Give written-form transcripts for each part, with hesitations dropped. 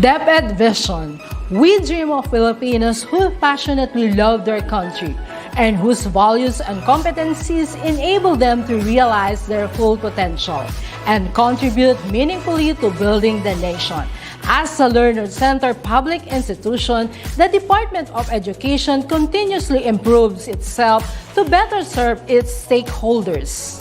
DepEd Vision. We dream of Filipinos who passionately love their country and whose values and competencies enable them to realize their full potential and contribute meaningfully to building the nation. As a learner-centered public institution, the Department of Education continuously improves itself to better serve its stakeholders.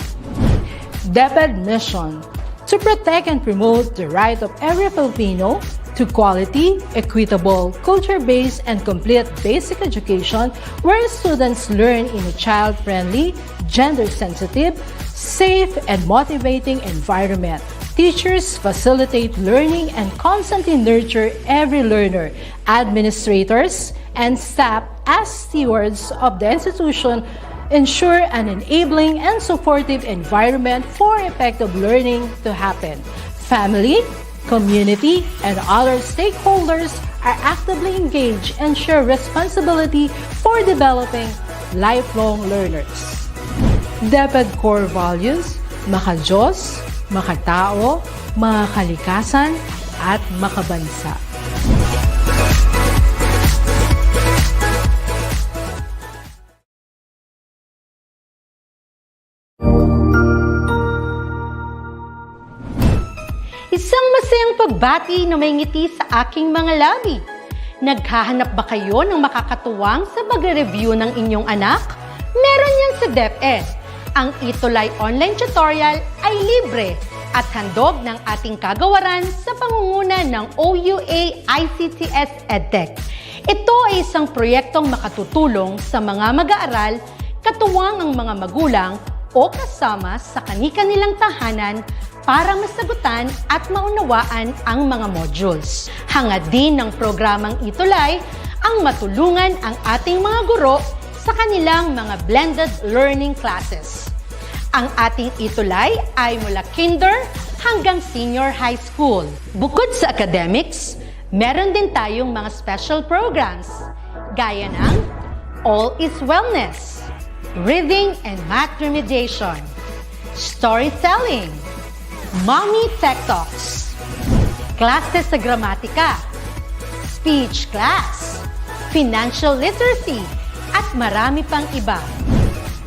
DepEd mission: to protect and promote the right of every Filipino to quality, equitable, culture-based, and complete basic education where students learn in a child-friendly, gender-sensitive, safe, and motivating environment. Teachers facilitate learning and constantly nurture every learner. Administrators and staff, as stewards of the institution, ensure an enabling and supportive environment for effective learning to happen. Family, community, and other stakeholders are actively engaged and share responsibility for developing lifelong learners. DepEd core values: maka-Diyos, makatao, makakalikasan, at makabansa. Isang masayang pagbati na may ngiti sa aking mga labi. Naghahanap ba kayo ng makakatuwang sa pagre-review ng inyong anak? Meron yan sa DepEd. Ang ETUlay online tutorial ay libre at handog ng ating kagawaran sa pangunguna ng OUA ICTS EdTech. Ito ay isang proyektong makatutulong sa mga mag-aaral, katuwang ang mga magulang o kasama sa kani-kanilang tahanan para masagutan at maunawaan ang mga modules. Hangad din ng programang ETUlay ang matulungan ang ating mga guro sa kanilang mga blended learning classes. Ang ating ETUlay ay mula kinder hanggang senior high school. Bukod sa academics, meron din tayong mga special programs gaya ng All is Wellness, Reading and Math Remediation, Storytelling, Mommy Tech Talks, Classes sa Gramatika, Speech Class, Financial Literacy, at marami pang iba.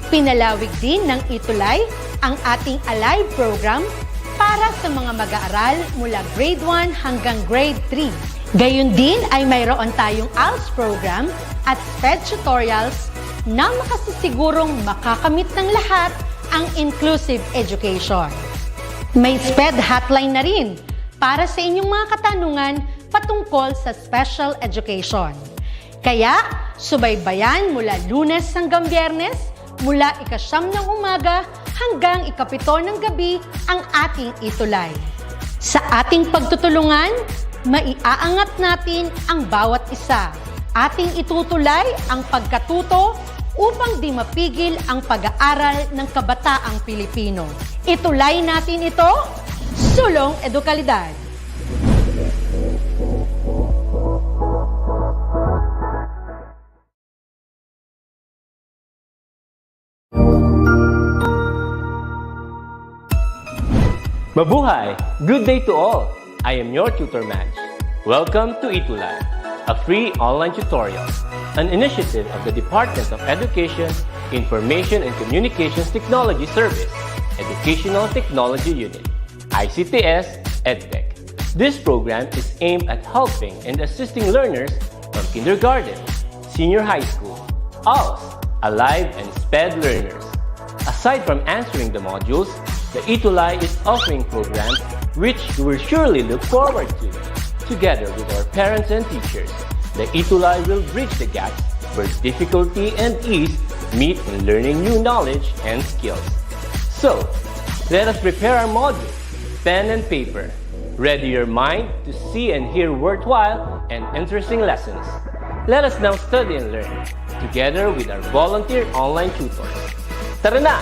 Pinalawig din ng ETUlay ang ating Alive program para sa mga mag-aaral mula grade 1 hanggang grade 3. Gayun din ay mayroon tayong ALS program at SPED tutorials na makasisigurong makakamit ng lahat ang inclusive education. May SPED hotline na rin para sa inyong mga katanungan patungkol sa special education. Kaya, subaybayan mula Lunes hanggang Biyernes, mula 9:00 ng umaga hanggang 7:00 ng gabi ang ating ETUlay. Sa ating pagtutulungan, maiaangat natin ang bawat isa. Ating itutulay ang pagkatuto upang di mapigil ang pag-aaral ng kabataang Pilipino. Itulay natin ito, sulong edukalidad. Mabuhay! Good day to all! I am your tutor Madge. Welcome to ETUlay, a free online tutorial, an initiative of the Department of Education, Information and Communications Technology Service, Educational Technology Unit, ICTS EdTech. This program is aimed at helping and assisting learners from kindergarten, senior high school, ALS, Alive, and SPED learners. Aside from answering the modules, the ETUlay is offering programs which you will surely look forward to. Together with our parents and teachers, the ETUlay will bridge the gaps where difficulty and ease meet in learning new knowledge and skills. So, let us prepare our modules, pen and paper. Ready your mind to see and hear worthwhile and interesting lessons. Let us now study and learn, together with our volunteer online tutors. Tara na!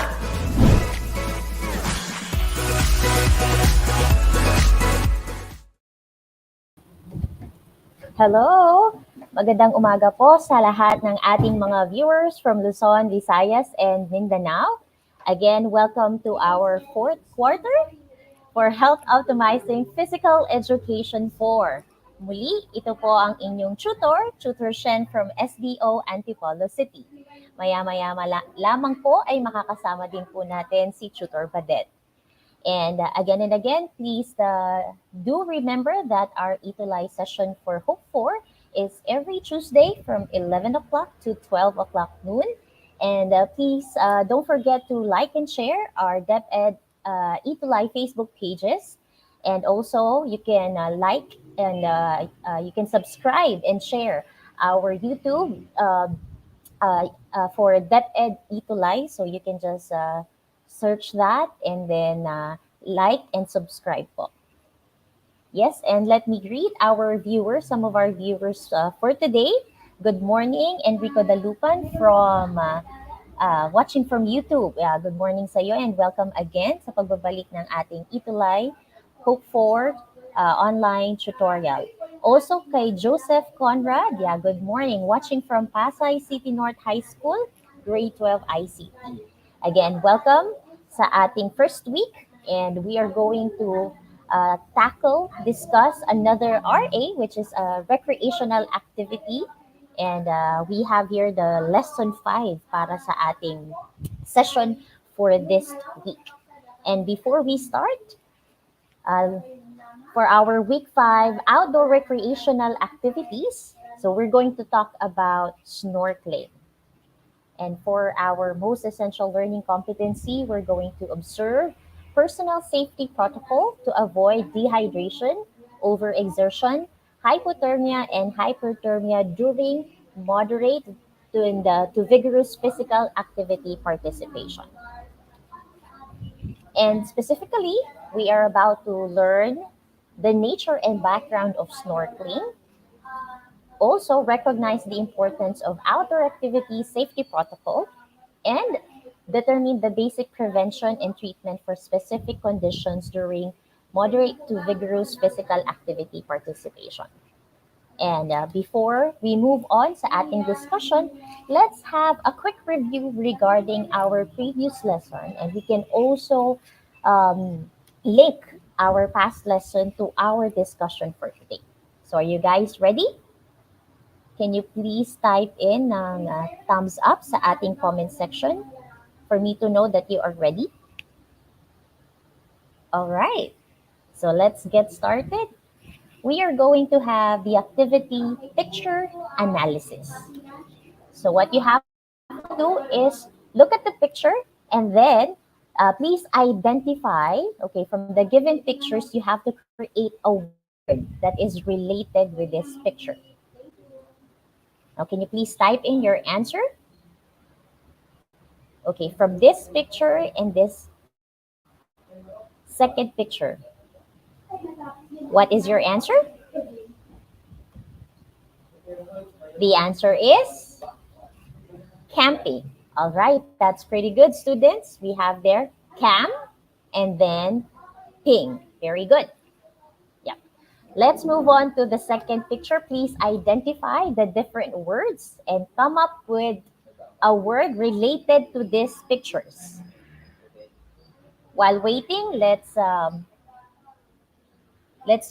Hello! Magandang umaga po sa lahat ng ating mga viewers from Luzon, Visayas, and Mindanao. Again, welcome to our fourth quarter for Health Optimizing Physical Education 4, Muli, ito po ang inyong Tutor Shen from SDO Antipolo City. Maya-maya lamang po ay makakasama din po natin si Tutor Badet. And again, please do remember that our ETUlay session for Hope 4 is every Tuesday from 11 o'clock to 12 o'clock noon. And please don't forget to like and share our DepEd ETUlay Facebook pages. And also, you can like and you can subscribe and share our YouTube for DepEd ETUlay. So you can just search that and then like and subscribe po. Yes, and let me greet our viewers, some of our viewers for today. Good morning, Enrico Dalupan from watching from YouTube. Good morning sa iyo and welcome again sa pagbabalik ng ating ETUlay Hope for online tutorial. Also kay Joseph Conrad, good morning, watching from Pasay City North High School, grade 12 ICT. Again, welcome sa ating first week and we are going to discuss another RA, which is a recreational activity. And we have here the lesson 5 para sa ating session for this week. And before we start, for our week 5 outdoor recreational activities, so we're going to talk about snorkeling. And for our most essential learning competency, we're going to observe personal safety protocol to avoid dehydration, overexertion, hypothermia, and hyperthermia during moderate to vigorous physical activity participation. And specifically, we are about to learn the nature and background of snorkeling, also recognize the importance of outdoor activity safety protocol, and determine the basic prevention and treatment for specific conditions during moderate to vigorous physical activity participation. And before we move on sa ating discussion, let's have a quick review regarding our previous lesson. And we can also link our past lesson to our discussion for today. So are you guys ready? Can you please type in ng thumbs up sa ating comment section for me to know that you are ready? All right. So let's get started. We are going to have the activity picture analysis. So what you have to do is look at the picture and then please identify, okay, from the given pictures, you have to create a word that is related with this picture. Now, can you please type in your answer? Okay, from this picture and this second picture, what is your answer? The answer is camping. All right, that's pretty good, students. We have there camp and then ping. Very good. Yeah. Let's move on to the second picture. Please identify the different words and come up with a word related to these pictures. While waiting, let's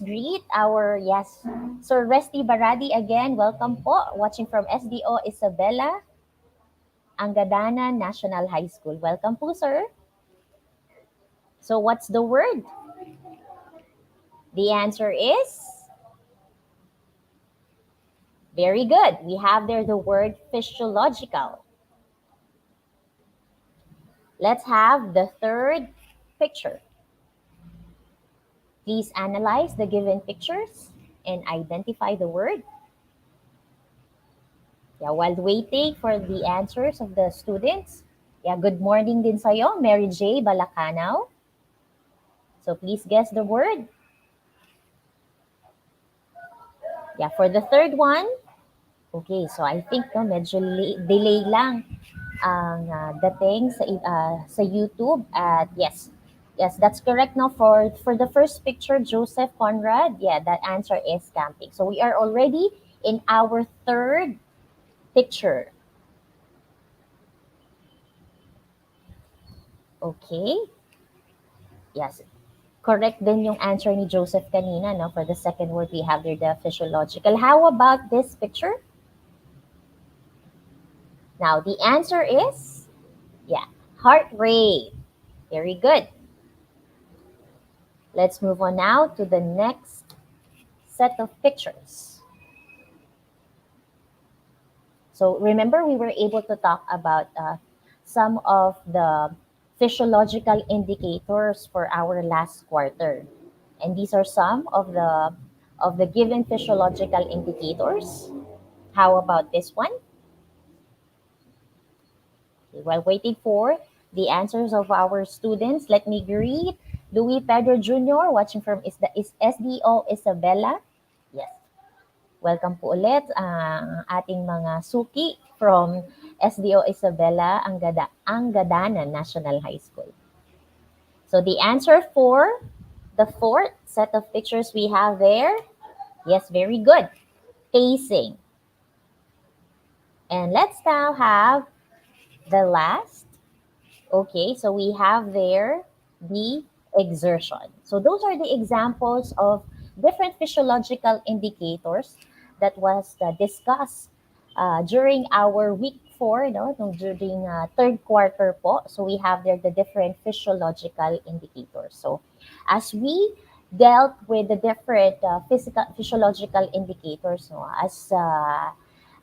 greet our, yes, Sir Resty Baradi again. Welcome po. Watching from SDO Isabela Angadana National High School. Welcome po, sir. So what's the word? The answer is very good. We have there the word physiological. Let's have the third picture. Please analyze the given pictures and identify the word. Yeah, while waiting for the answers of the students. Yeah, good morning din sa'yo, Mary J. Balacanaw. So please guess the word. Yeah, for the third one, okay, so I think medyo delay lang ang dating sa YouTube at yes, that's correct. Now for the first picture, Joseph Conrad, yeah, that answer is camping. So we are already in our third picture. Okay. Yes. Correct din yung answer ni Joseph kanina, no? For the second word, we have there the physiological. How about this picture? Now, the answer is, yeah, heart rate. Very good. Let's move on now to the next set of pictures. So remember, we were able to talk about some of the physiological indicators for our last quarter. And these are some of the given physiological indicators. How about this one? While waiting for the answers of our students, let me greet Louis Pedro Jr. watching from is SDO Isabela. Yes. Welcome po ulit ang ating mga suki from SDO Isabela Angadanan National High School. So the answer for the fourth set of pictures we have there, yes, very good. Pacing. And let's now have the last. Okay, so we have there the exertion. So those are the examples of different physiological indicators that was discussed during our week 4, no, during third quarter po. So we have there the different physiological indicators. So as we dealt with the different physiological indicators, no,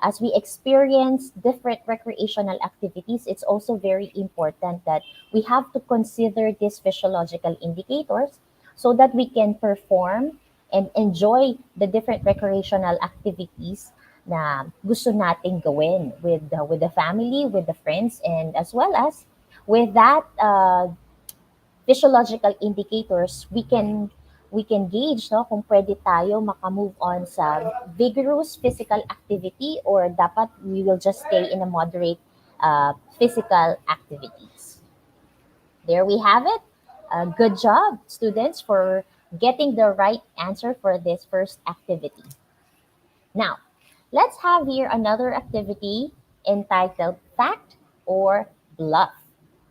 as we experience different recreational activities, it's also very important that we have to consider these physiological indicators so that we can perform and enjoy the different recreational activities na gusto nating gawin with the family, with the friends, and as well as with that physiological indicators, we can gauge, no, kung pwede tayo makamove on sa vigorous physical activity or dapat we will just stay in a moderate physical activities. There we have it. Good job, students, for getting the right answer for this first activity. Now, let's have here another activity entitled Fact or Bluff.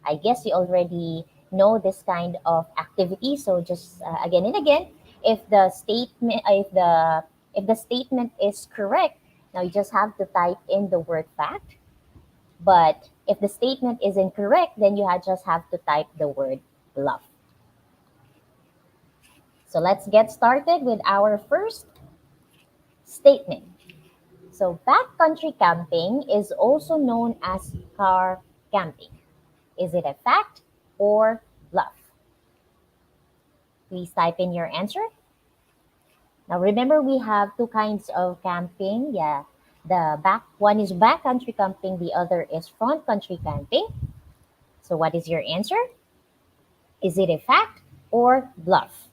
I guess you already know this kind of activity. So just again and again, if the statement is correct, now you just have to type in the word fact. But if the statement is incorrect, then you just have to type the word bluff. So let's get started with our first statement. So backcountry camping is also known as car camping. Is it a fact or bluff? Please type in your answer. Now remember, we have two kinds of camping. Yeah, one is backcountry camping, the other is front country camping. So what is your answer? Is it a fact or bluff?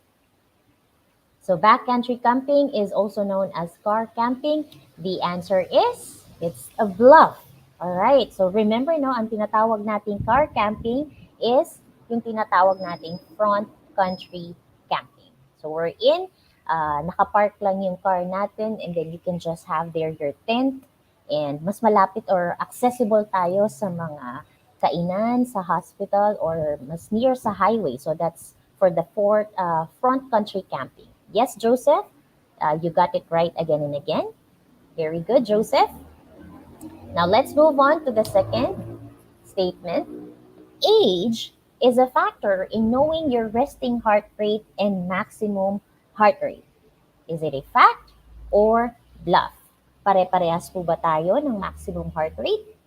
So backcountry camping is also known as car camping. The answer is, it's a bluff. All right. So remember, no, ang tinatawag nating car camping is yung tinatawag nating front country camping. So we're in, nakapark lang yung car natin, and then you can just have there your tent, and mas malapit or accessible tayo sa mga kainan, sa hospital, or mas near sa highway. So that's for the front country camping. Yes, Joseph, you got it right again and again. Very good, Joseph. Now let's move on to the second statement. Age is a factor in knowing your resting heart rate and maximum heart rate. Is it a fact or bluff? Pare-parehas po ba tayo ng maximum heart rate?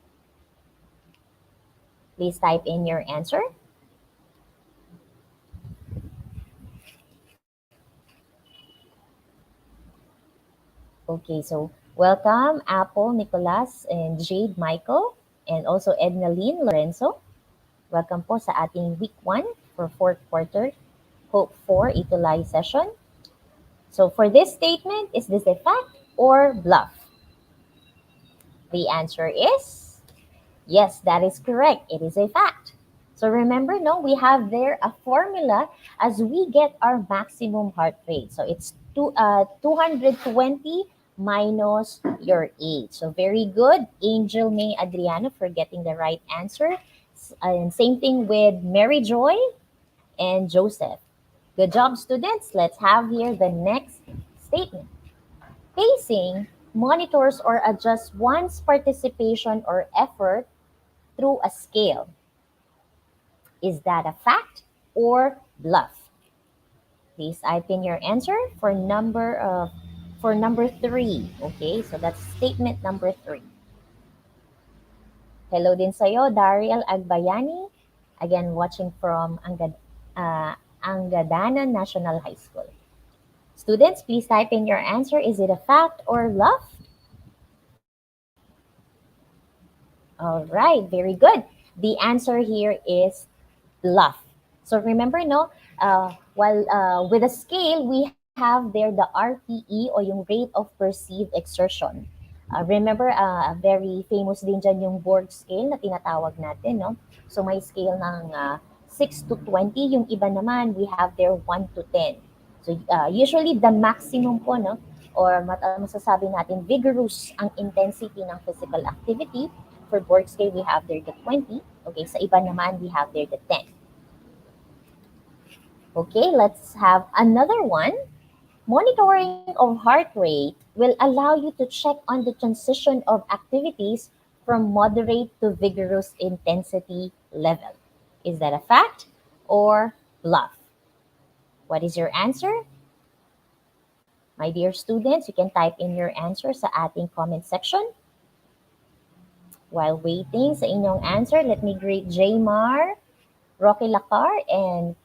Please type in your answer. Okay, so welcome Apple, Nicolas, and Jade Michael, and also Ednaline Lorenzo. Welcome po sa ating week 1 for fourth quarter Hope for ETUlay session. So for this statement, is this a fact or bluff? The answer is, yes, that is correct. It is a fact. So remember, no, we have there a formula as we get our maximum heart rate. So it's 220 minus your age. So very good, Angel May Adriano, for getting the right answer. And same thing with Mary Joy and Joseph. Good job, students. Let's have here the next statement. Pacing monitors or adjusts one's participation or effort through a scale. Is that a fact or bluff? Please type in your answer for number 3. Okay, so that's statement number 3. Hello din sa'yo, Dariel Agbayani. Again, watching from Angadanan National High School. Students, please type in your answer. Is it a fact or bluff? All right, very good. The answer here is bluff. So remember, no, with a scale, we have there the RPE o yung rate of perceived exertion. Remember, very famous din dyan yung Borg scale na tinatawag natin, no? So may scale ng 6 to 20, yung iba naman, we have there 1 to 10. So usually the maximum po, no, or masasabi natin vigorous ang intensity ng physical activity. For Borg scale, we have there the 20. Okay, sa iba naman, we have there the 10. Okay, let's have another one. Monitoring of heart rate will allow you to check on the transition of activities from moderate to vigorous intensity level. Is that a fact or bluff? What is your answer? My dear students, you can type in your answer sa ating comment section. While waiting sa inyong answer, let me greet Jaymar, Rocky Lacar, and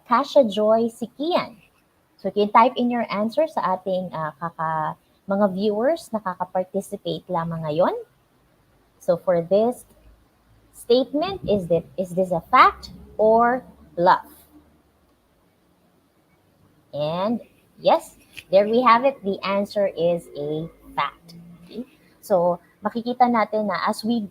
Kasha Joy Sikian. So you can type in your answer sa ating mga viewers na kaka-participate lamang ngayon. So for this statement, is this a fact or bluff? And yes, there we have it. The answer is a fact. Okay? So makikita natin na as we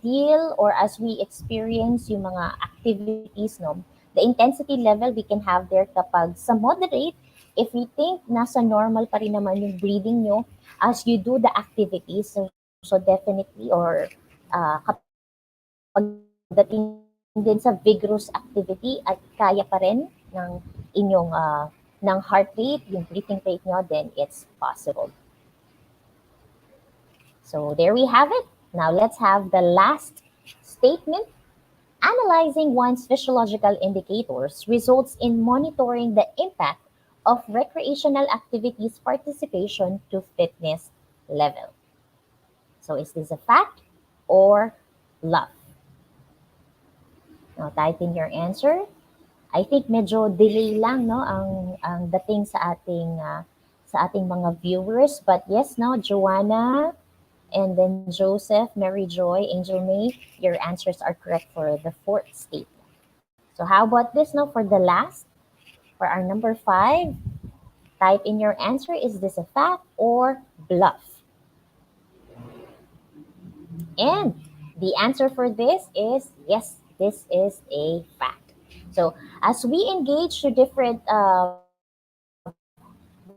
deal or as we experience yung mga activities, no, the intensity level we can have there kapag sa moderate, if we think nasa normal pa rin naman yung breathing nyo as you do the activities, so definitely, or kapag dating din sa vigorous activity at kaya pa rin ng inyong ng heart rate, yung breathing rate nyo, then it's possible. So there we have it. Now let's have the last statement. Analyzing one's physiological indicators results in monitoring the impact of recreational activities participation to fitness level. So is this a fact or bluff? Now type in your answer. I think medyo delay lang, no, ang dating sa ating mga viewers, but yes, no, Joanna, and then Joseph, Mary Joy, Angel May, your answers are correct for the 4th statement. So how about this now for the last? For our number 5, type in your answer. Is this a fact or bluff? And the answer for this is yes, this is a fact. So as we engage to different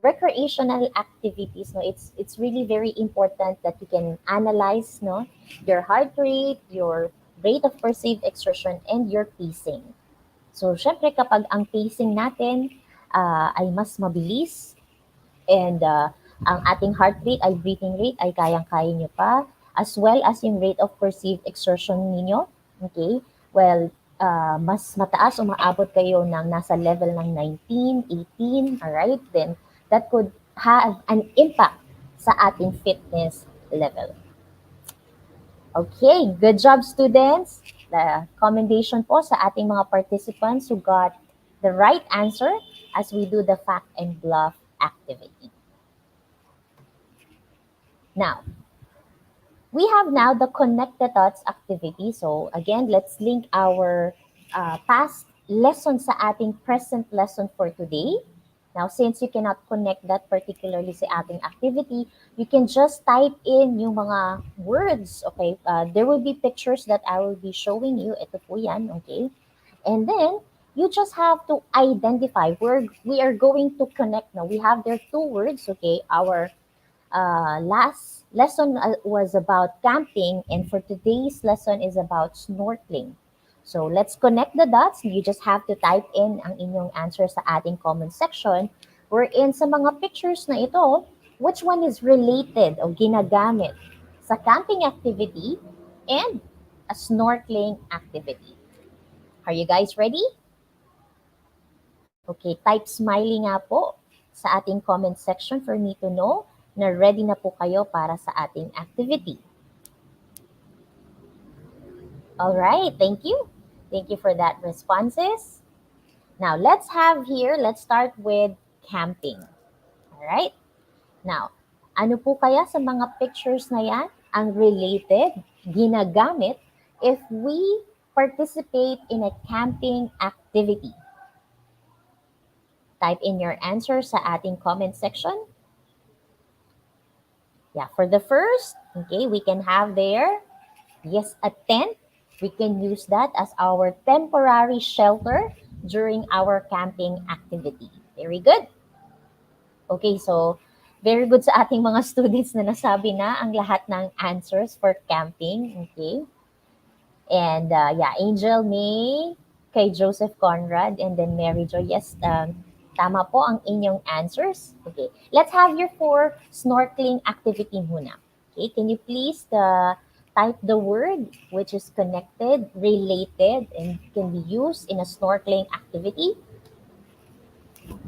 recreational activities, no, it's really very important that you can analyze, no, your heart rate, your rate of perceived exertion, and your pacing. So syempre kapag ang pacing natin ay mas mabilis and ang ating heart rate ay breathing rate ay kayang-kaya nyo pa, as well as yung rate of perceived exertion ninyo, okay, well, mas mataas, umaabot kayo ng nasa level ng 19, 18, alright, then that could have an impact sa ating fitness level. Okay, good job students. The commendation po sa ating mga participants who got the right answer as we do the fact and bluff activity. Now, we have now the connect the dots activity. So again, let's link our past lesson sa ating present lesson for today. Now, since you cannot connect that particularly sa ating activity, you can just type in yung mga words, okay? There will be pictures that I will be showing you. Ito po yan, okay? And then, you just have to identify where we are going to connect now. We have there 2 words, okay? Our last lesson was about camping, and for today's lesson is about snorkeling. So let's connect the dots. You just have to type in ang inyong answer sa ating comment section. Wherein sa mga pictures na ito, which one is related o ginagamit sa camping activity and a snorkeling activity? Are you guys ready? Okay, type smiley nga po sa ating comment section for me to know na ready na po kayo para sa ating activity. All right, thank you. Thank you for that responses. Now, let's start with camping. All right? Now, ano po kaya sa mga pictures na yan ang related, ginagamit if we participate in a camping activity? Type in your answer sa ating comment section. Yeah, for the first, okay, we can have there, yes, a tent. We can use that as our temporary shelter during our camping activity. Very good. Okay, so very good sa ating mga students na nasabi na ang lahat ng answers for camping. Okay. And yeah, Angel May, kay Joseph Conrad, and then Mary Jo. Yes, tama po ang inyong answers. Okay, let's have your 4 snorkeling activity muna. Okay, can you please type the word which is connected, related, and can be used in a snorkeling activity?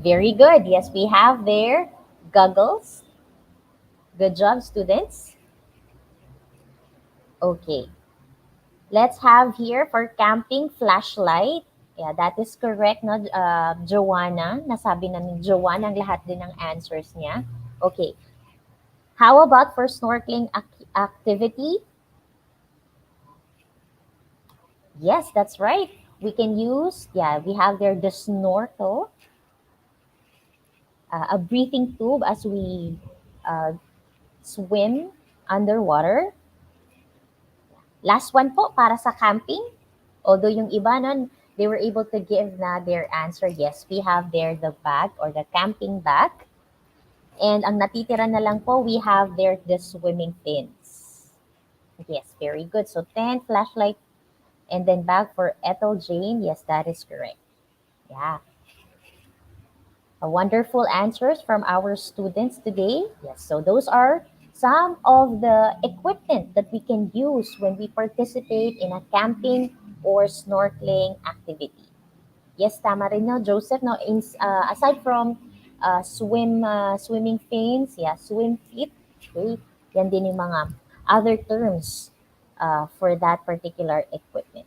Very good. Yes, we have there goggles. Good job, students. Okay. Let's have here for camping flashlight. Yeah, that is correct, no, Joanna. Nasabi na ni Joanna ang lahat din ng answers niya. Okay. How about for snorkeling activity? Yes, that's right. We can use, yeah, we have there the snorkel, a breathing tube as we swim underwater. Last one po para sa camping. Although yung iba nun, they were able to give na their answer. Yes, we have there the bag or the camping bag. And ang natitira na lang po, we have there the swimming fins. Yes, very good. So tent, flashlight, and then bag for Ethel Jane. Yes, that is correct. Yeah. A wonderful answers from our students today. Yes, so those are some of the equipment that we can use when we participate in a camping or snorkeling activity. Yes, tama rin no, Joseph. No, aside from swimming fins, yeah, swim fit, okay, yan din yung mga other terms for that particular equipment.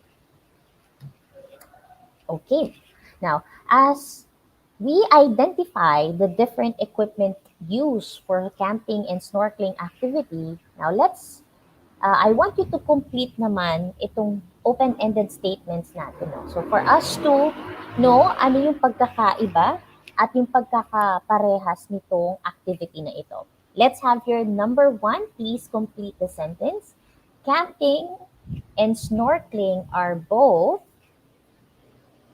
Okay, now as we identify the different equipment used for camping and snorkeling activity. Now I want you to complete naman itong open-ended statements natin. No? So for us to know ano yung pagkakaiba at yung pagkakaparehas nitong activity na ito. Let's have here number 1. Please complete the sentence. Camping and snorkeling are both,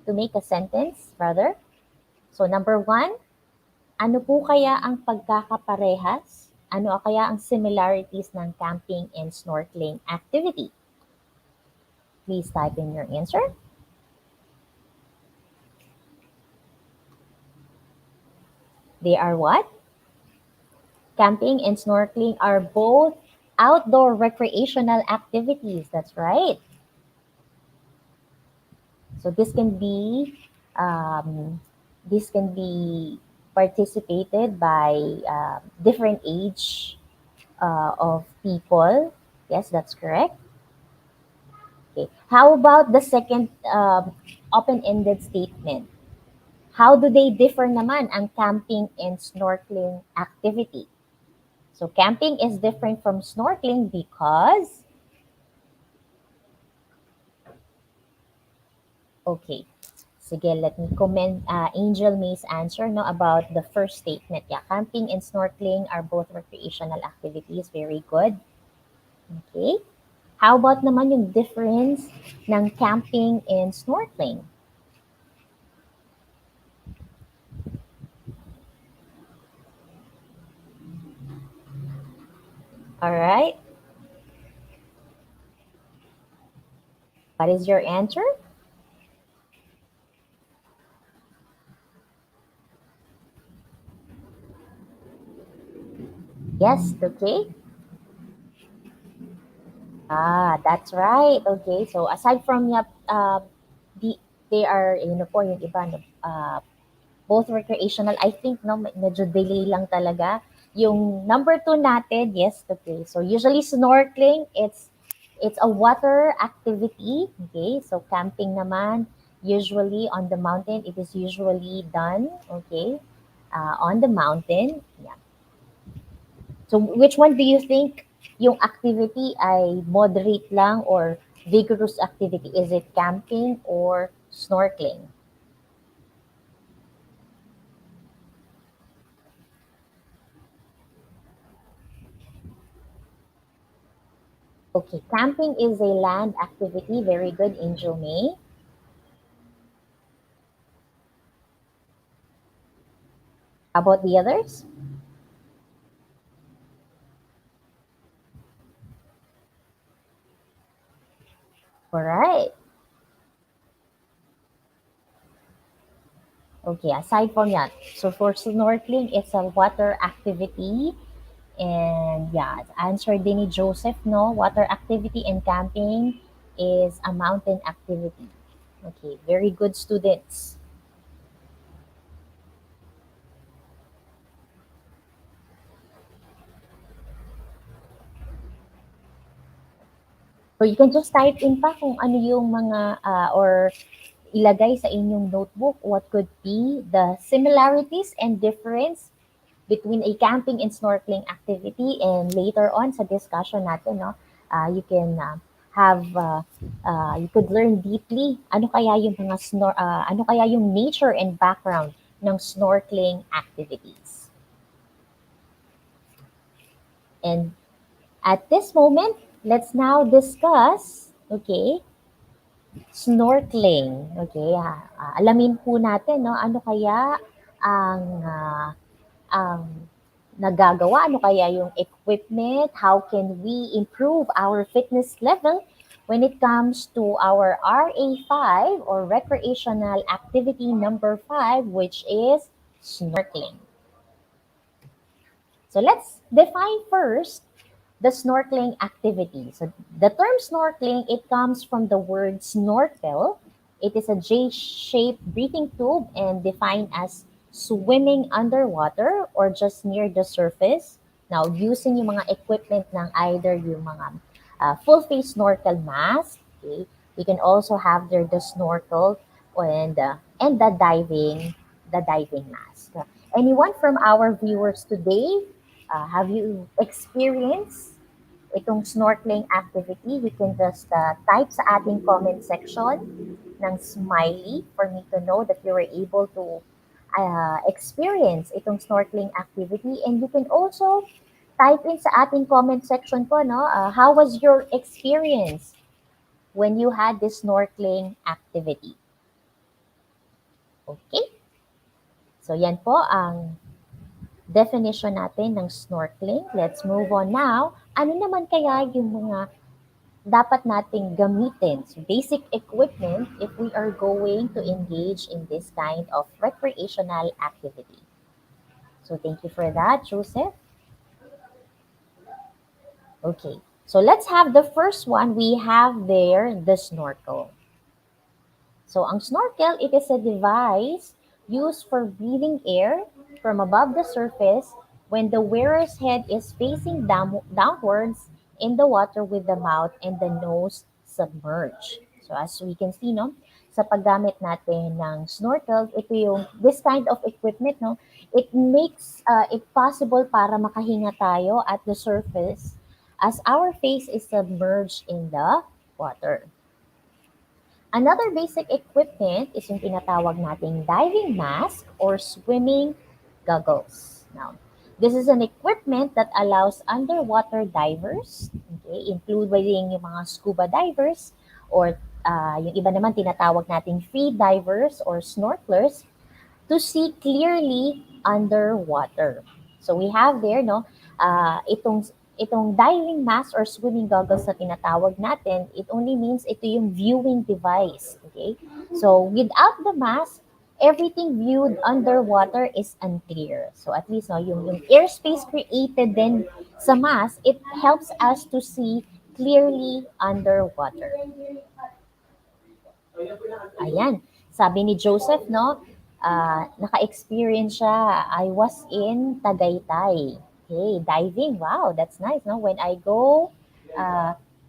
to make a sentence, rather. So number 1, ano po kaya ang pagkakaparehas? Ano kaya ang similarities ng camping and snorkeling activity? Please type in your answer. They are what? Camping and snorkeling are both outdoor recreational activities. That's right. So this can be participated by different age of people. Yes, that's correct. Okay. How about the second open-ended statement? How do they differ naman ang camping and snorkeling activity? So camping is different from snorkeling because, okay, sige, let me comment Angel May's answer about the first statement. Yeah, camping and snorkeling are both recreational activities. Very good. Okay. How about naman yung difference ng camping and snorkeling? All right. What is your answer? Yes, okay. That's right. Okay. So aside from the they are po yung iba no, both recreational. I think no medyo delay lang talaga. Yung number two natin, yes, okay. So usually snorkeling, it's a water activity. Okay. So camping naman, usually on the mountain, it is usually done. Okay. On the mountain. Yeah. So which one do you think yung activity ay moderate lang or vigorous activity? Is it camping or snorkeling? Okay, camping is a land activity. Very good, Angel May. How about the others? All right. Okay, aside from that, so for snorkeling, it's a water activity. And yeah, answer din ni Joseph, no? Water activity and camping is a mountain activity. Okay, very good students. So you can just type in pa kung ano yung mga or ilagay sa inyong notebook what could be the similarities and difference between a camping and snorkeling activity, and later on sa discussion natin no you can have you could learn deeply ano kaya yung mga ano kaya yung nature and background ng snorkeling activities. And at this moment, let's now discuss, okay, snorkeling. Okay, alamin po natin, no, ano kaya ang nagagawa, ano kaya yung equipment, how can we improve our fitness level when it comes to our RA5 or recreational activity number 5, which is snorkeling. So let's define first the snorkeling activity. So the term snorkeling, it comes from the word snorkel. It is a J-shaped breathing tube and defined as swimming underwater or just near the surface. Now, using yung mga equipment ng either yung mga full face snorkel mask, okay? We can also have there the snorkel and the diving mask. Anyone from our viewers today, have you experienced itong snorkeling activity? You can just type sa ating comment section ng smiley for me to know that you were able to experience itong snorkeling activity. And you can also type in sa ating comment section po, no? How was your experience when you had this snorkeling activity? Okay? So yan po ang definition natin ng snorkeling. Let's move on now. Ano naman kaya yung mga dapat nating gamitin? So basic equipment if we are going to engage in this kind of recreational activity. So thank you for that, Joseph. Okay, so let's have the first one. We have there the snorkel. So ang snorkel, it is a device used for breathing air from above the surface when the wearer's head is facing downwards in the water with the mouth and the nose submerged. So as we can see, no, sa paggamit natin ng snorkel, ito yung, this kind of equipment, no, it makes it possible para makahinga tayo at the surface as our face is submerged in the water. Another basic equipment is yung tinatawag nating diving mask or swimming goggles. Now, this is an equipment that allows underwater divers, okay, including yung mga scuba divers or yung iba naman tinatawag nating free divers or snorkelers to see clearly underwater. So we have there, no, itong diving mask or swimming goggles na tinatawag natin, it only means ito yung viewing device. Okay? So without the mask, everything viewed underwater is unclear. So at least no, yung airspace created then sa mass, it helps us to see clearly underwater. Ayan. Sabi ni Joseph, no, naka-experience siya. I was in Tagaytay. Okay, diving. Wow, that's nice, no? When I go,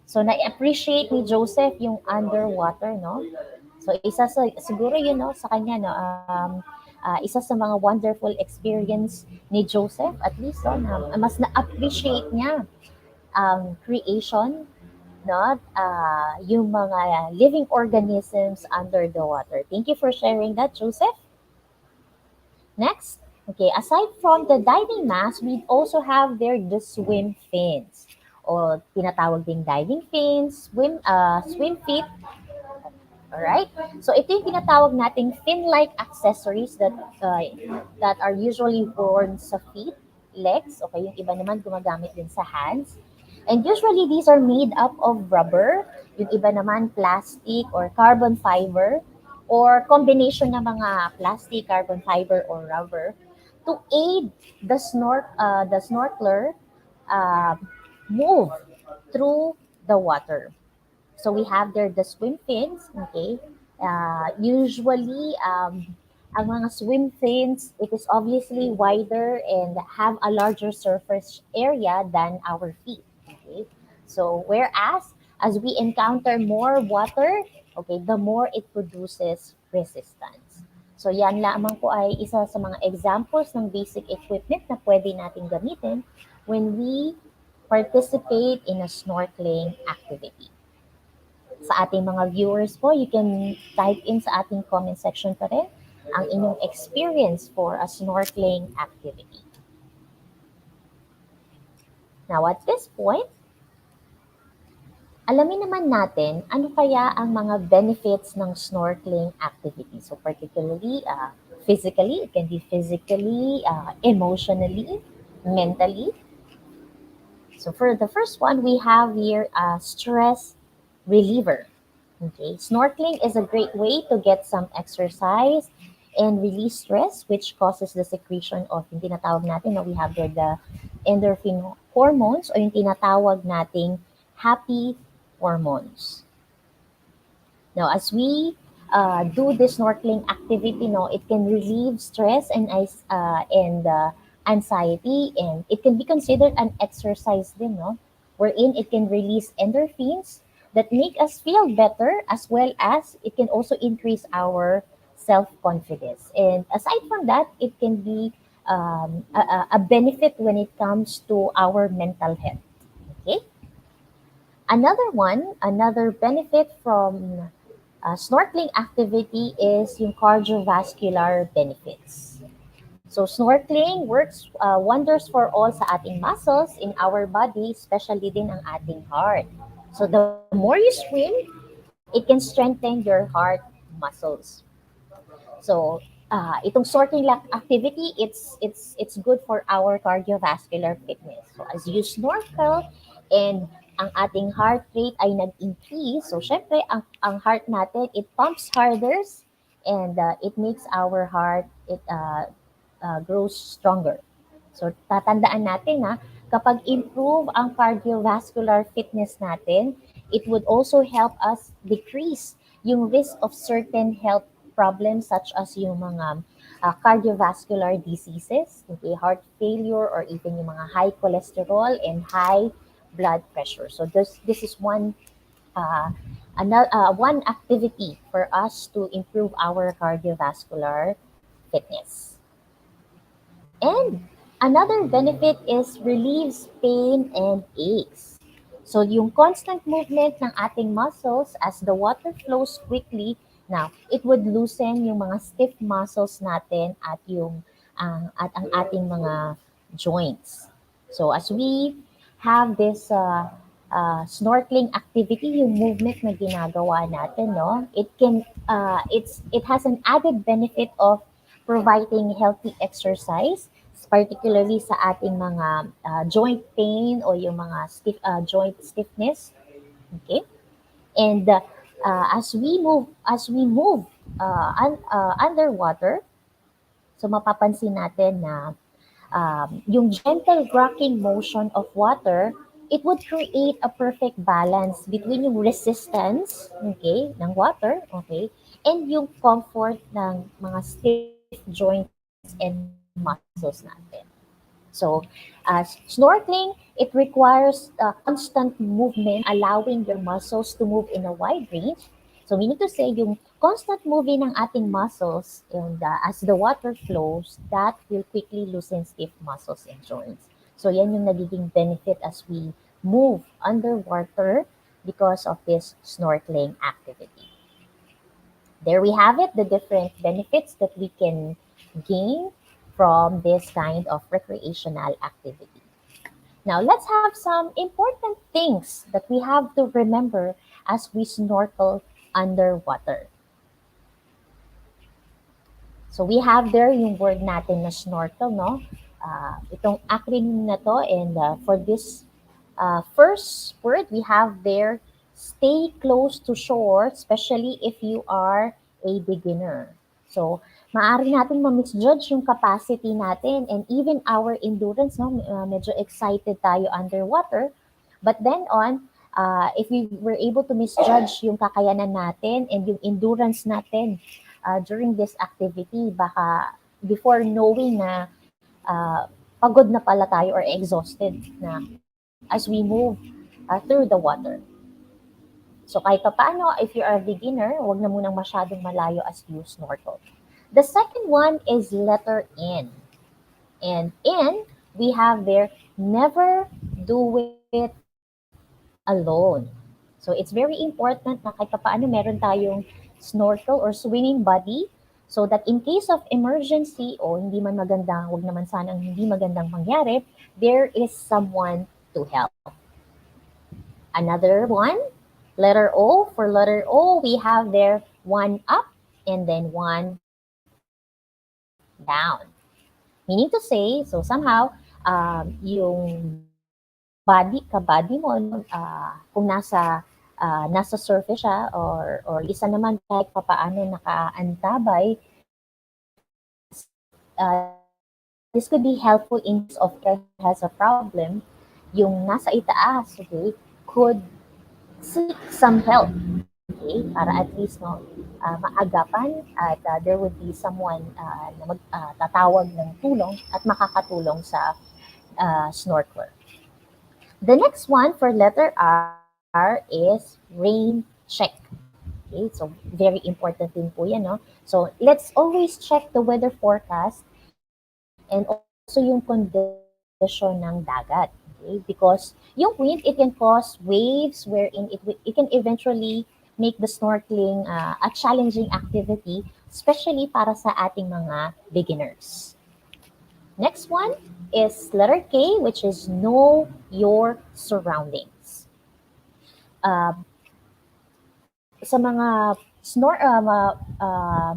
so na-appreciate ni Joseph yung underwater, no? So isa sa siguro yun no sa kanya no isa sa mga wonderful experience ni Joseph at least no, na mas na-appreciate niya ang creation not yung mga living organisms under the water. Thank you for sharing that, Joseph. Next, okay, aside from the diving mask, we also have there the swim fins o tinatawag ding diving fins, swim feet. Alright? So ito yung tinatawag nating fin-like accessories that are usually worn sa feet, legs, okay, yung iba naman gumagamit din sa hands. And usually these are made up of rubber, yung iba naman plastic or carbon fiber or combination ng mga plastic, carbon fiber or rubber to aid the snorkeler uh, move through the water. So we have there the swim fins, okay? Usually, ang mga swim fins, it is obviously wider and have a larger surface area than our feet, okay? So whereas, as we encounter more water, okay, the more it produces resistance. So yan lamang po ay isa sa mga examples ng basic equipment na pwede natin gamitin when we participate in a snorkeling activity. Sa ating mga viewers po, you can type in sa ating comment section pa rin ang inyong experience for a snorkeling activity. Now, at this point, alamin naman natin ano kaya ang mga benefits ng snorkeling activity. So, particularly, physically, it can be physically, emotionally, mentally. So, for the first one, we have here stress reliever. Okay, snorkeling is a great way to get some exercise and release stress, which causes the secretion of yung tinatawag natin, no, we have there the endorphin hormones o yung tinatawag nating happy hormones. Now, as we do this snorkeling activity, no, it can relieve stress and anxiety, and it can be considered an exercise din, no, wherein it can release endorphins that make us feel better, as well as it can also increase our self-confidence. And aside from that, it can be a benefit when it comes to our mental health. Okay. Another benefit from snorkeling activity is yung cardiovascular benefits. So snorkeling works wonders for all sa ating muscles in our body, especially din ang ating heart. So the more you swim, it can strengthen your heart muscles. So itong snorkeling activity, it's good for our cardiovascular fitness. So as you snorkel and ang ating heart rate ay nag-increase, so syempre ang heart natin, it pumps harder and it makes our heart grows stronger. So tatandaan natin na kapag improve ang cardiovascular fitness natin, it would also help us decrease yung risk of certain health problems such as yung mga cardiovascular diseases, okay, heart failure, or even yung mga high cholesterol and high blood pressure. So this is one activity for us to improve our cardiovascular fitness. And another benefit is relieves pain and aches. So yung constant movement ng ating muscles as the water flows quickly, now it would loosen yung mga stiff muscles natin at at ang ating mga joints. So as we have this snorkeling activity, yung movement na ginagawa natin, no, it has an added benefit of providing healthy exercise, particularly sa ating mga joint pain o yung mga joint stiffness. Okay? And as we move underwater, so mapapansin natin na yung gentle rocking motion of water, it would create a perfect balance between yung resistance, okay, ng water, okay, and yung comfort ng mga stiff joints and muscles natin. So, snorkeling, it requires constant movement, allowing your muscles to move in a wide range. So, meaning to say, yung constant moving ng ating muscles, and as the water flows, that will quickly loosen stiff muscles and joints. So, yan yung nagiging benefit as we move underwater because of this snorkeling activity. There we have it, the different benefits that we can gain from this kind of recreational activity. Now, let's have some important things that we have to remember as we snorkel underwater. So, we have there yung word natin na snorkel, no? Itong acronym na to, and for this first word, we have there stay close to shore, especially if you are a beginner. So, maaari natin ma-misjudge yung capacity natin and even our endurance, no? Medyo excited tayo underwater. But then on, if we were able to misjudge yung kakayanan natin and yung endurance natin during this activity, baka before knowing na pagod na pala tayo or exhausted na as we move through the water. So kahit pa paano, if you are a beginner, huwag na munang masyadong malayo as you snorkel. The second one is letter N. And N, we have there, never do it alone. So it's very important na kahit pa paano meron tayong snorkel or swimming buddy so that in case of emergency o hindi man magandang, huwag naman sanang hindi magandang mangyari, there is someone to help. Another one, letter O. For letter O, we have there one up and then one down. Meaning to say, so somehow, yung kabady mo, kung nasa surface siya or isa naman kahit papaano nakaantabay, this could be helpful in case of care has a problem. Yung nasa itaas, okay, could seek some help, okay, para at least no, maagapan at there would be someone na tatawag ng tulong at makakatulong sa snorkeler. The next one for letter R is rain check. Okay, so very important din po yan, no? So let's always check the weather forecast and also yung condition ng dagat. Okay? Because yung wind, it can cause waves wherein it can eventually make the snorkeling a challenging activity, especially para sa ating mga beginners. Next one is letter K, which is know your surroundings. Sa mga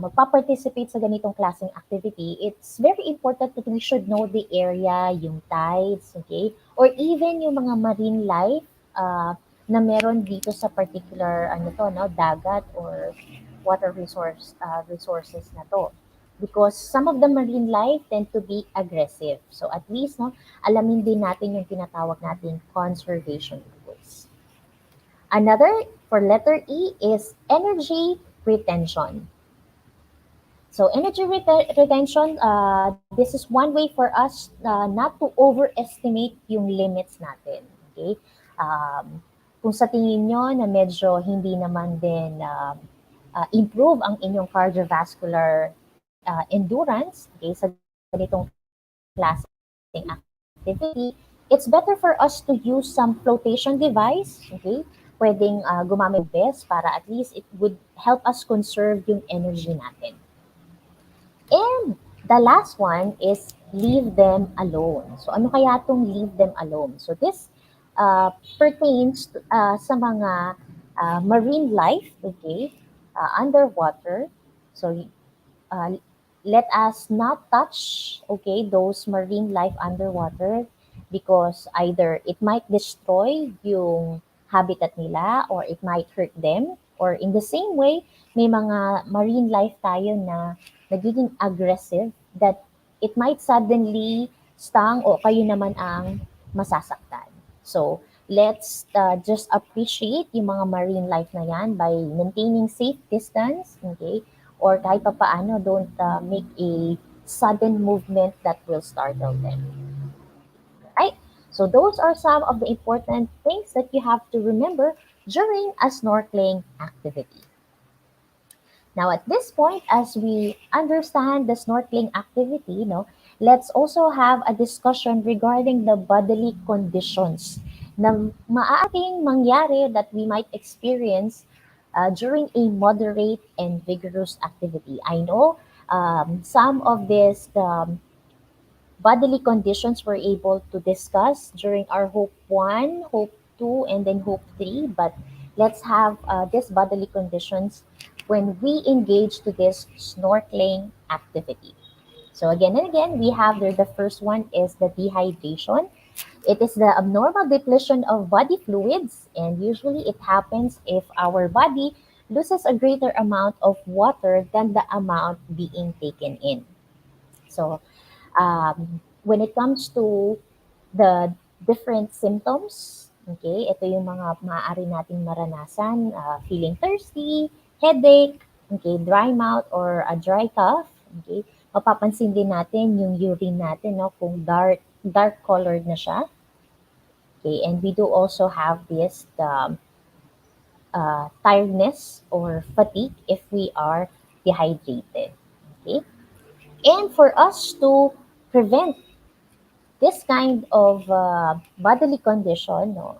magpa-participate sa ganitong klaseng activity, it's very important that we should know the area, yung tides, okay? Or even yung mga marine life na meron dito sa particular dagat or water resources na to. Because some of the marine life tend to be aggressive. So at least alamin din natin yung tinatawag nating conservation rules. Another for letter E is energy retention. So energy retention, this is one way for us not to overestimate yung limits natin. Okay? Kung sa tingin nyo na medyo hindi naman din improve ang inyong cardiovascular endurance, okay, sa ganitong klaseng activity, it's better for us to use some flotation device, okay? Pwedeng gumamit best para at least it would help us conserve yung energy natin. And the last one is leave them alone. So ano kaya itong leave them alone? So this pertains to, sa mga marine life, okay, underwater. So let us not touch, okay, those marine life underwater because either it might destroy yung habitat nila or it might hurt them Or in the same way, may mga marine life tayo na nagiging aggressive that it might suddenly stung o kayo naman ang masasaktan. So, let's just appreciate yung mga marine life na yan by maintaining safe distance, okay? Or kahit pa paano, don't make a sudden movement that will startle them. Right? So those are some of the important things that you have to remember during a snorkeling activity. Now, at this point, as we understand the snorkeling activity, let's also have a discussion regarding the bodily conditions na maaaring mangyari that we might experience during a moderate and vigorous activity. I know some of these bodily conditions we're able to discuss during our Hope 1, Hope 2, and then Hope 3. But let's have these bodily conditions when we engage to this snorkeling activity. So again and again, we have there the first one is the dehydration. It is the abnormal depletion of body fluids, and usually it happens if our body loses a greater amount of water than the amount being taken in. So when it comes to the different symptoms, okay, ito yung mga maaari nating maranasan, feeling thirsty, headache, okay, dry mouth or a dry cough, okay. Mapapansin din natin yung urine natin, no, kung dark colored na siya. Okay, and we do also have this tiredness or fatigue if we are dehydrated. Okay, and for us to prevent this kind of bodily condition, no,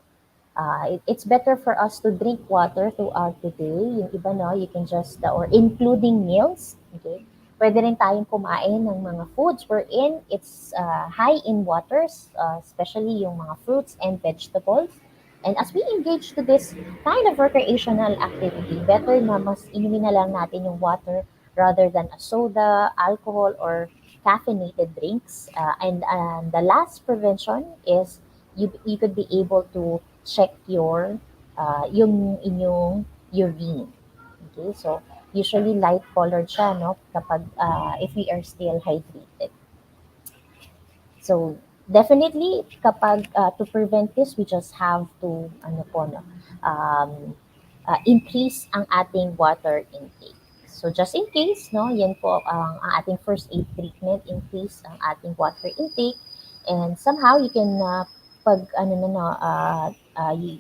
it's better for us to drink water throughout the day. Yung iba, no, you can just, or including meals, okay? Pwede rin tayong kumain ng mga foods wherein it's high in waters, especially yung mga fruits and vegetables. And as we engage to this kind of recreational activity, better na mas inumin na lang natin yung water rather than a soda, alcohol, or caffeinated drinks. And the last prevention is you could be able to check your yung inyong urine. Okay, so usually light colored siya, no, kapag if we are still hydrated. So definitely kapag to prevent this, we just have to ano po, no, increase ang ating water intake. So just in case, no, yan po ang ating first aid treatment, increase ang ating water intake, and somehow you can pag ano na no,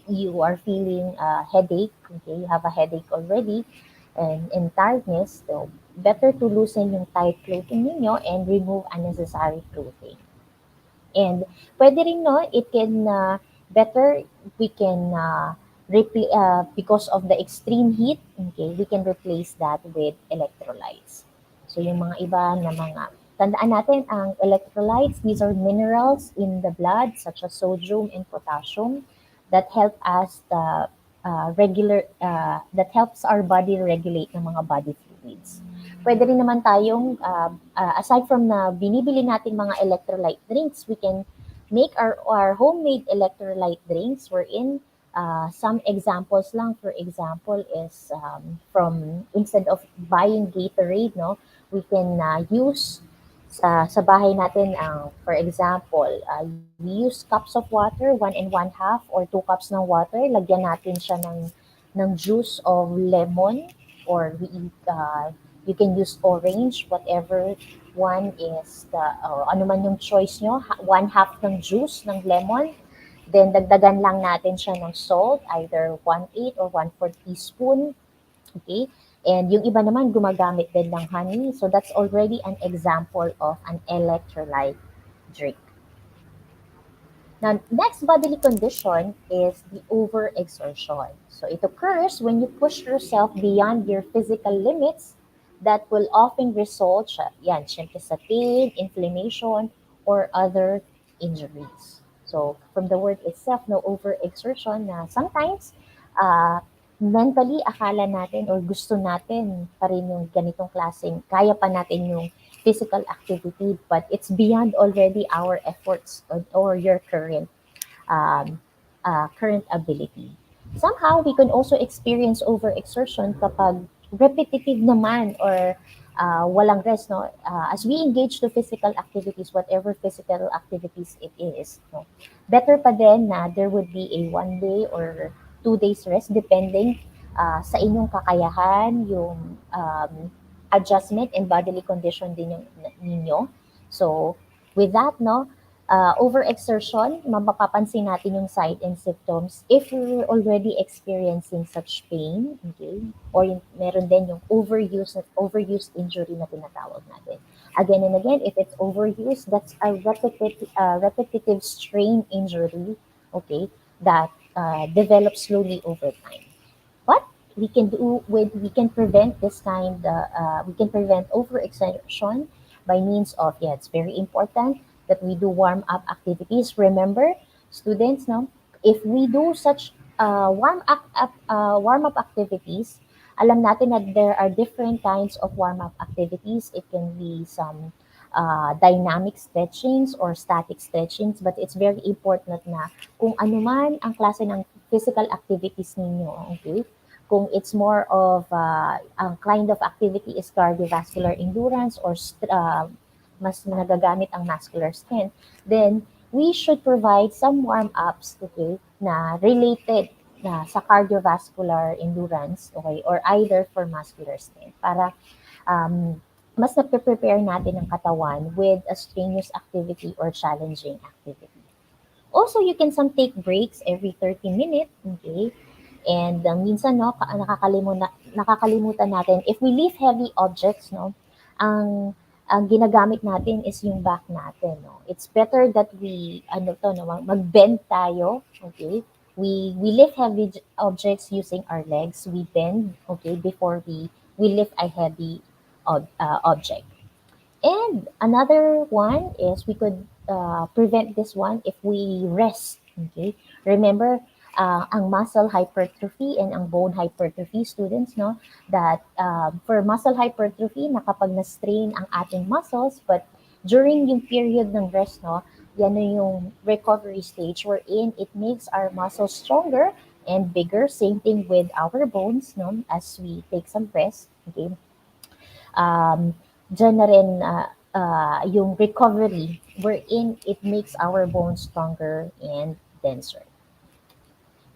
you are feeling headache, okay, you have a headache already and tiredness, so better to loosen yung tight clothing ninyo and remove unnecessary clothing. And pwede rin, no, it can better we can because of the extreme heat, okay, we can replace that with electrolytes. So yung mga iba na mga tandaan natin ang electrolytes, these are minerals in the blood such as sodium and potassium that help us that helps our body regulate ng mga body fluids. Pwede rin naman tayong, aside from na binibili natin mga electrolyte drinks, we can make our homemade electrolyte drinks wherein some examples lang, for example, is from, instead of buying Gatorade, no, we can use sa bahay natin, for example, we use cups of water, 1 1/2 or 2 cups ng water, lagyan natin siya ng juice of lemon, or you can use orange, whatever one is or ano man yung choice nyo, 1/2 ng juice ng lemon. Then dagdagan lang natin siya ng salt, either 1/8 or 1/4 teaspoon. Okay? And yung iba naman gumagamit din ng honey. So that's already an example of an electrolyte drink. Now, next bodily condition is the overexertion. So it occurs when you push yourself beyond your physical limits that will often result yan, syempre sa pain, inflammation, or other injuries. So from the word itself, no, overexertion, na sometimes mentally akala natin or gusto natin pa rin yung ganitong klaseng, kaya pa natin yung physical activity, but it's beyond already our efforts or your current current ability. Somehow, we can also experience overexertion kapag repetitive naman or walang rest, no? As we engage to physical activities, whatever physical activities it is, no? Better pa din na there would be a 1 day or 2 days rest depending sa inyong kakayahan, yung adjustment and bodily condition din yung, ninyo. So, with that, no, overexertion, mapapansin natin yung signs and symptoms if we're already experiencing such pain, okay? Or yung, meron din yung overuse injury na tinatawag natin. Again and again, if it's overuse, that's a repetitive strain injury, okay, that develops slowly over time. But we can prevent this kind we can prevent overexertion by means of, yeah, it's very important that we do warm up activities. Remember, students, no, if we do such warm up activities, alam natin that there are different kinds of warm up activities. It can be some dynamic stretchings or static stretchings, but it's very important na kung ano man ang klase ng physical activities ninyo, okay? Kung it's more of ang kind of activity is cardiovascular endurance or mas nagagamit ang muscular strength, then we should provide some warm-ups, okay, na related na sa cardiovascular endurance, okay, or either for muscular strength para um, mas na-prepare natin ang katawan with a strenuous activity or challenging activity. Also, you can some take breaks every 30 minutes, okay? And minsan, no, nakakalimutan natin, if we lift heavy objects, no, ang ginagamit natin is yung back natin, no. It's better that we, ano to, no, mag-bend tayo, okay? We lift heavy objects using our legs. We bend, okay, before we lift a heavy object. And another one is we could prevent this one if we rest. Okay, remember ang muscle hypertrophy and ang bone hypertrophy, students, no, that for muscle hypertrophy na kapag na-strain ang ating muscles, but during yung period ng rest, no, yan na yung recovery stage wherein it makes our muscles stronger and bigger. Same thing with our bones, no, as we take some rest. Okay, dyan na rin yung recovery wherein it makes our bones stronger and denser.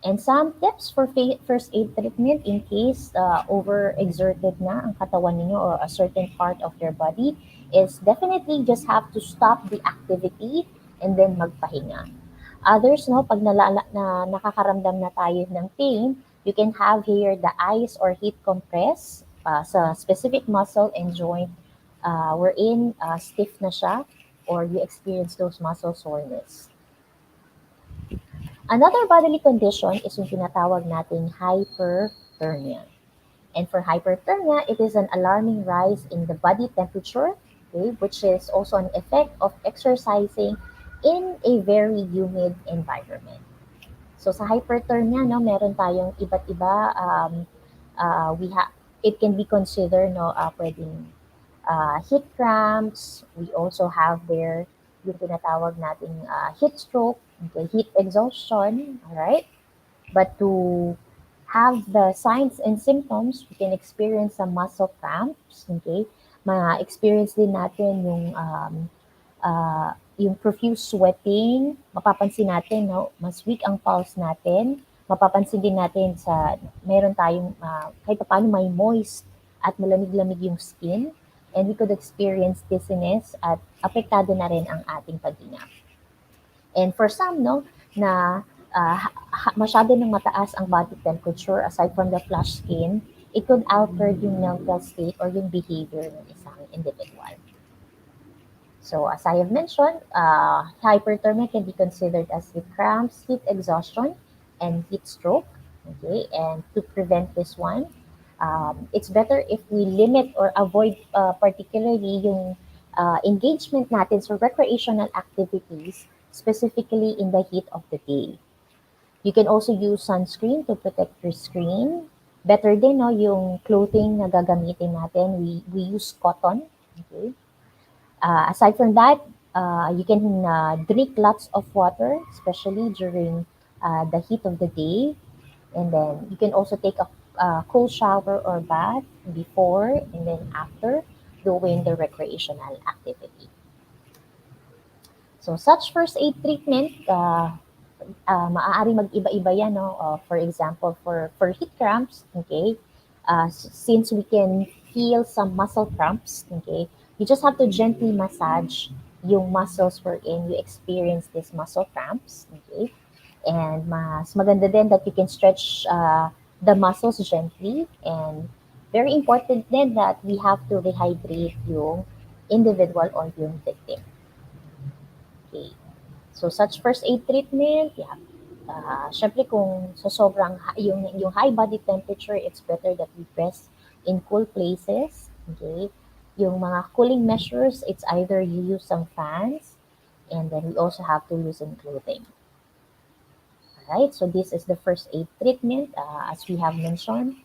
And some tips for first aid treatment in case overexerted na ang katawan ninyo or a certain part of your body is definitely just have to stop the activity and then magpahinga. Others, no, pag nakakaramdam na tayo ng pain, you can have here the ice or heat compress sa specific muscle and joint wherein stiff na siya or you experience those muscle soreness. Another bodily condition is yung tinatawag nating hyperthermia. And for hyperthermia, it is an alarming rise in the body temperature, okay, which is also an effect of exercising in a very humid environment. So sa hyperthermia, no, meron tayong iba't iba. It can be considered, no, pwedeng heat cramps. We also have there yung tinatawag nating heat stroke, okay, heat exhaustion, all right? But to have the signs and symptoms, we can experience some muscle cramps, okay? Ma-experience din natin yung profuse sweating, mapapansin natin, no, mas weak ang pulse natin. Mapapansin din natin sa meron tayong kahit paano may moist at malamig-lamig yung skin, and we could experience dizziness at apektado na rin ang ating paghinga. And for some, no, na masyado ng mataas ang body temperature, aside from the flushed skin, it could alter yung mental state or yung behavior ng isang individual. So as I have mentioned, hyperthermia can be considered as heat cramps, heat exhaustion, and heat stroke. Okay, and to prevent this one, it's better if we limit or avoid particularly yung engagement natin sa recreational activities, specifically in the heat of the day. You can also use sunscreen to protect your skin. Better din, no, yung clothing na gagamitin natin. We use cotton. Okay. Aside from that, you can drink lots of water, especially during the heat of the day. And then you can also take a cold shower or bath before and then after doing the recreational activity. So such first aid treatment, maaaring mag-iba-iba yan, no? For example, for heat cramps, okay, since we can feel some muscle cramps, okay, you just have to gently massage yung muscles wherein you experience these muscle cramps, okay? And mas maganda din that you can stretch the muscles gently, and very important din that we have to rehydrate yung individual or yung victim. Okay. So such first aid treatment, yeah. Syempre kung sa sobrang yung high body temperature, it's better that we rest in cool places. Okay? Yung mga cooling measures, it's either you use some fans and then we also have to loosen clothing. Alright, so this is the first aid treatment. As we have mentioned,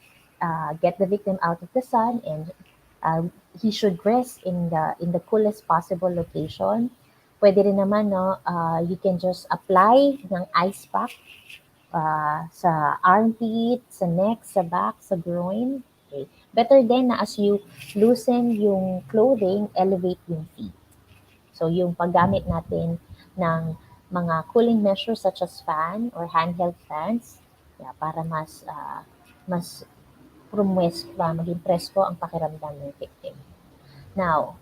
get the victim out of the sun and uh, he should rest in the coolest possible location. Pwede rin naman, no, you can just apply ng ice pack sa armpit, sa neck, sa back, sa groin. Okay. Better then na as you loosen yung clothing, elevate yung feet. So yung paggamit natin ng mga cooling measures such as fan or handheld fans, yeah, para mas maging presko ang pakiramdam ng victim. Now,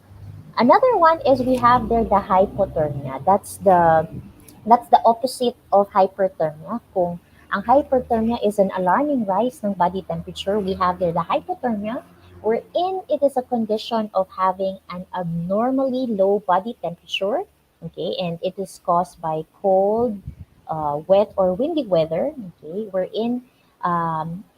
another one is we have there the hypothermia. That's the opposite of hyperthermia. Kung ang hyperthermia is an alarming rise ng body temperature, we have there the hypothermia, wherein it is a condition of having an abnormally low body temperature, okay, and it is caused by cold, wet, or windy weather, okay, wherein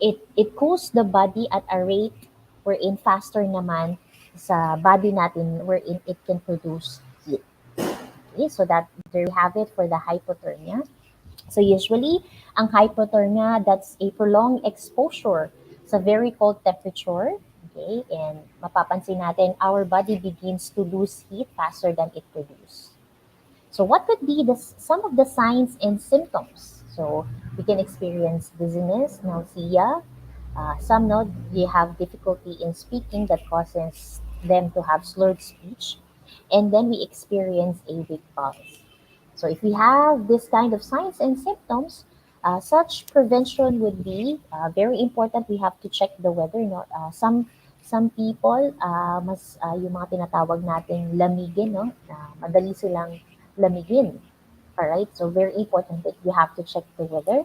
it cools the body at a rate wherein faster naman sa body natin wherein it can produce heat. Okay, so that there you have it for the hypothermia. So usually, ang hypothermia, that's a prolonged exposure sa very cold temperature. Okay, and mapapansin natin, our body begins to lose heat faster than it produces. So what could be some of the signs and symptoms? So we can experience dizziness, nausea. Some know they have difficulty in speaking that causes them to have slurred speech. And then we experience a weak pulse. So if we have this kind of signs and symptoms, such prevention would be very important. We have to check the weather. No? Some people, yung mga tinatawag nating lamigin, no? Madali silang lamigin. Alright, so very important that you have to check the weather.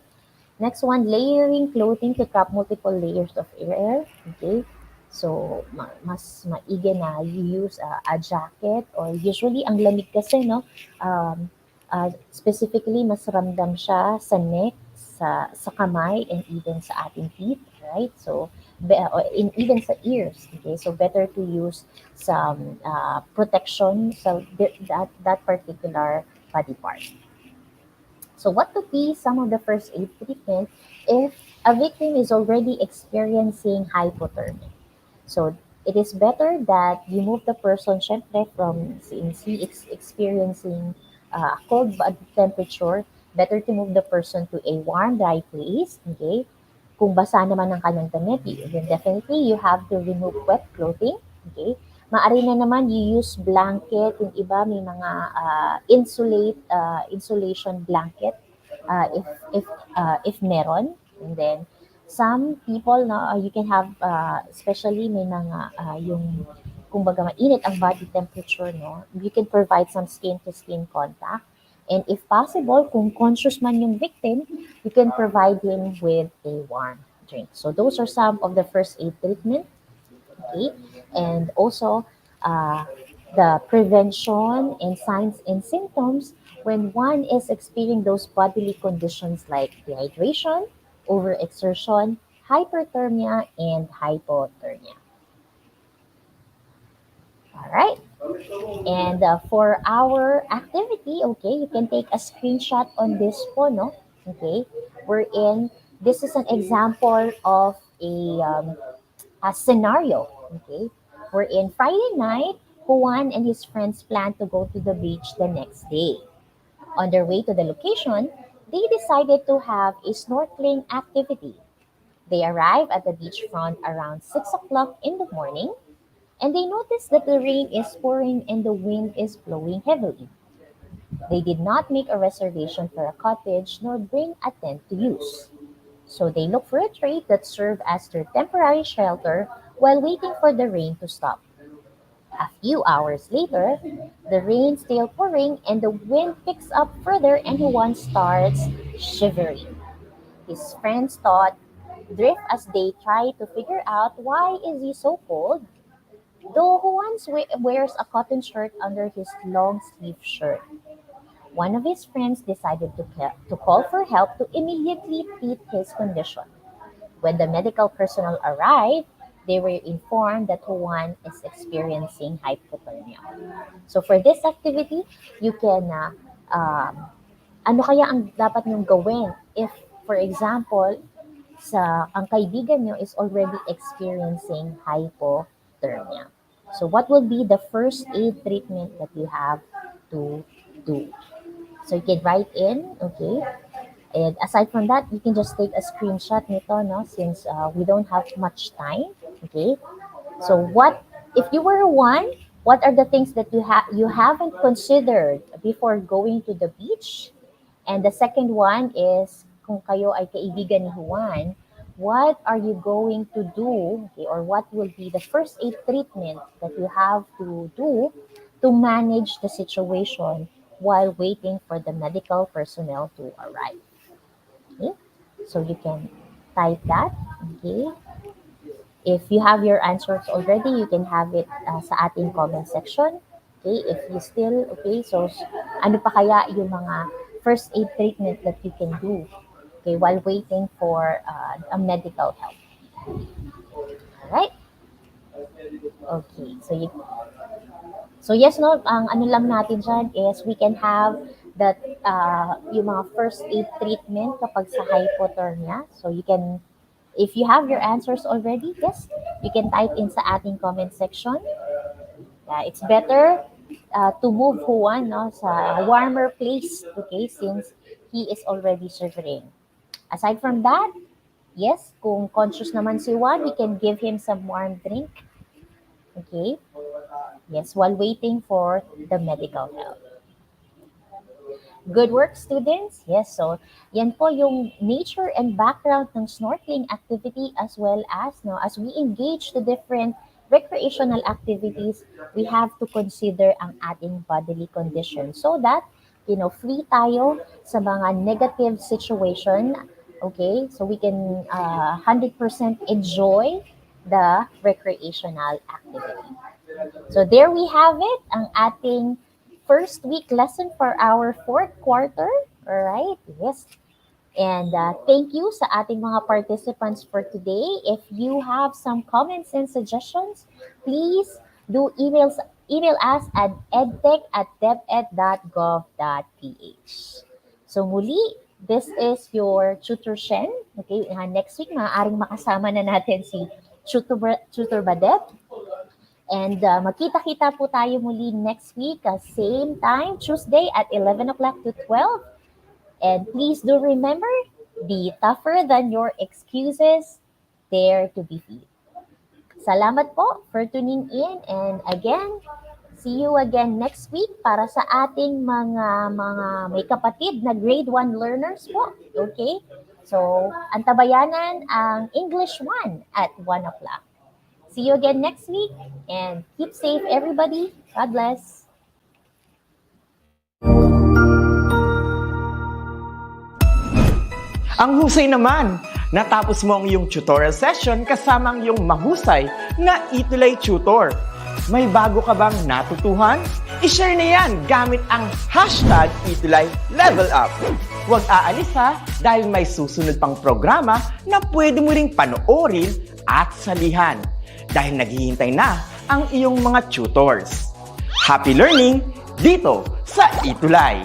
Next one, layering clothing to trap multiple layers of air. Okay, so mas maigi na you use a jacket, or usually ang lamig kasi, no, specifically mas ramdam siya sa neck, sa kamay, and even sa ating feet, right? So even sa ears. Okay, so better to use some protection sa that particular body part. So what would be some of the first aid treatment if a victim is already experiencing hypothermia? So it is better that you move the person syempre from, since he is experiencing cold body temperature, better to move the person to a warm, dry place. Okay? Kung basa naman ang kanyang damit, then definitely you have to remove wet clothing. Okay? Maari na naman you use blanket, yung iba may mga insulation blanket if meron. And then some people na you can have especially may mga yung kumbaga mainit ang body temperature, no, you can provide some skin to skin contact. And if possible, kung conscious man yung victim, you can provide him with a warm drink. So those are some of the first aid treatment. Okay, and also the prevention and signs and symptoms when one is experiencing those bodily conditions like dehydration, overexertion, hyperthermia, and hypothermia. All right. And for our activity, okay, you can take a screenshot on this phono, okay, wherein this is an example of a scenario, okay, wherein Friday night, Juan and his friends plan to go to the beach the next day. On their way to the location, they decided to have a snorkeling activity. They arrive at the beachfront around 6 o'clock in the morning, and they notice that the rain is pouring and the wind is blowing heavily. They did not make a reservation for a cottage nor bring a tent to use. So they look for a tree that served as their temporary shelter while waiting for the rain to stop. A few hours later, the rain still pouring and the wind picks up further and Juan starts shivering. His friends thought drift as they try to figure out why is he so cold, though Juan wears a cotton shirt under his long sleeve shirt. One of his friends decided to call for help to immediately treat his condition. When the medical personnel arrived, they were informed that Juan is experiencing hypothermia. So for this activity, you can, ano kaya ang dapat niyong gawin if, for example, ang kaibigan niyo is already experiencing hypothermia. So what will be the first aid treatment that you have to do? So you can write in, okay? And aside from that, you can just take a screenshot nito, no? Since we don't have much time, okay? So if you were one, what are the things that you haven't considered before going to the beach? And the second one is, kung kayo ay kaibigan ni Juan, what are you going to do, okay? Or what will be the first aid treatment that you have to do to manage the situation while waiting for the medical personnel to arrive. Okay? So you can type that. Okay? If you have your answers already, you can have it sa ating comment section. Okay? If you still, okay, so ano pa kaya yung mga first aid treatment that you can do, okay, while waiting for a medical help. Alright? Okay, so yes, no, ang ano lang natin dyan is we can have that yung mga first aid treatment kapag sa hypothermia. So you can, if you have your answers already, yes, you can type in sa ating comment section. It's better to move Juan, no, sa warmer place, okay, since he is already shivering. Aside from that, yes, kung conscious naman si Juan, we can give him some warm drink. Okay? Yes, while waiting for the medical help. Good work, students. Yes, so yan po yung nature and background ng snorkeling activity, as well as, no, as we engage the different recreational activities, we have to consider ang ating bodily condition so that, free tayo sa mga negative situation, okay? So we can 100% enjoy the recreational activity. So there we have it, ang ating first week lesson for our fourth quarter. All right, yes. And thank you sa ating mga participants for today. If you have some comments and suggestions, please do email us at edtech@deped.gov.ph. So muli, this is your Tutor Shen. Okay, next week, maaaring makasama na natin si Tutor Badet. And magkita-kita po tayo muli next week, same time, Tuesday at 11 o'clock to 12. And please do remember, be tougher than your excuses, dare to be free. Salamat po for tuning in, and again, see you again next week para sa ating mga may kapatid na grade 1 learners po. Okay? So, antabayanan ang English 1 at 1 o'clock. See you again next week, and keep safe, everybody. God bless. Ang husay naman! Natapos mo ang iyong tutorial session kasama ang iyong mahusay na ETUlay tutor. May bago ka bang natutuhan? I-share na yan gamit ang hashtag #ETUlayLevelUp. Huwag aalis ha, dahil may susunod pang programa na pwede mo ring panoorin at salihan. Dahil naghihintay na ang iyong mga tutors. Happy learning dito sa ETUlay!